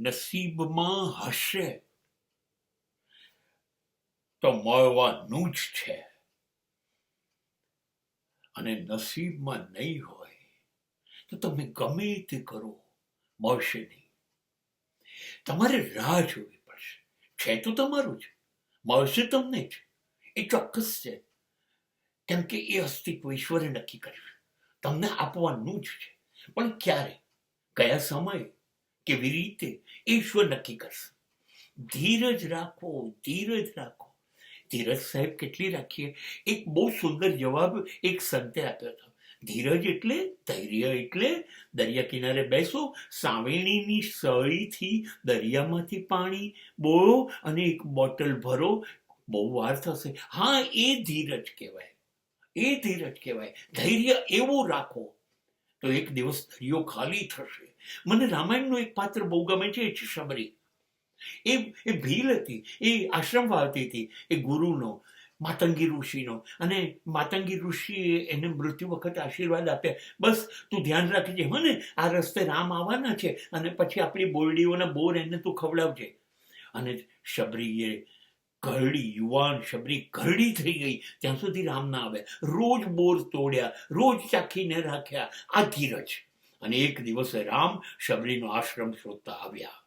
નસીબમાં હશે તો મળવાનું જ છે, અને નસીબમાં નહીં હોય તો તમે ગમે તે કરો મળશે નહીં. તમારે રાહ જોવી પડશે. છે તો તમારું જ, મળશે તમને જ, એ ચોક્કસ છે. કેમ કે એ અસ્તિત્વ ઈશ્વરે નક્કી કર્યું, તમને આપવાનું જ છે. પણ ક્યારે, કયા સમયે, કેવી રીતે, ઈશ્વર નક્કી કરશે. ધીરજ રાખો, ધીરજ રાખો. ધીરજ સાહેબ કેટલી રાખીએ? એક બહુ સુંદર જવાબ એક સંતે આપ્યો હતો. ધીરજ એટલે, ધૈર્ય એટલે, દરિયા કિનારે બેસો, સાવેણીની સળીથી દરિયામાંથી પાણી બોળો અને એક બોટલ ભરો. બહુ વાર થશે. હા, એ ધીરજ કહેવાય, એ ધીરજ કહેવાય. ધૈર્ય એવું રાખો તો એક દિવસ દરિયો ખાલી થશે. મને રામાયણનું એક પાત્ર બહુ ગમે છે, એ છે શબરી. એ ભીલ હતી, એ આશ્રમ વાળતી હતી, એ ગુરુનો, માતંગી ઋષિનો. અને માતંગી ઋષિએ એને મૃત્યુ વખતે આશીર્વાદ આપ્યા, બસ તું ધ્યાન રાખજે હો ને, આ રસ્તે રામ આવવાના છે અને પછી આપણી બોરડીઓના બોર એને તું ખવડાવજે. અને શબરીએ ઘરડી, યુવાન શબરી ઘરડી થઈ ગઈ ત્યાં સુધી રામ ના આવે. રોજ બોર તોડ્યા, રોજ ચાખીને રાખ્યા. આ ધીરજ. અને એક દિવસે રામ શબરીનો આશ્રમ શોધતા આવ્યા.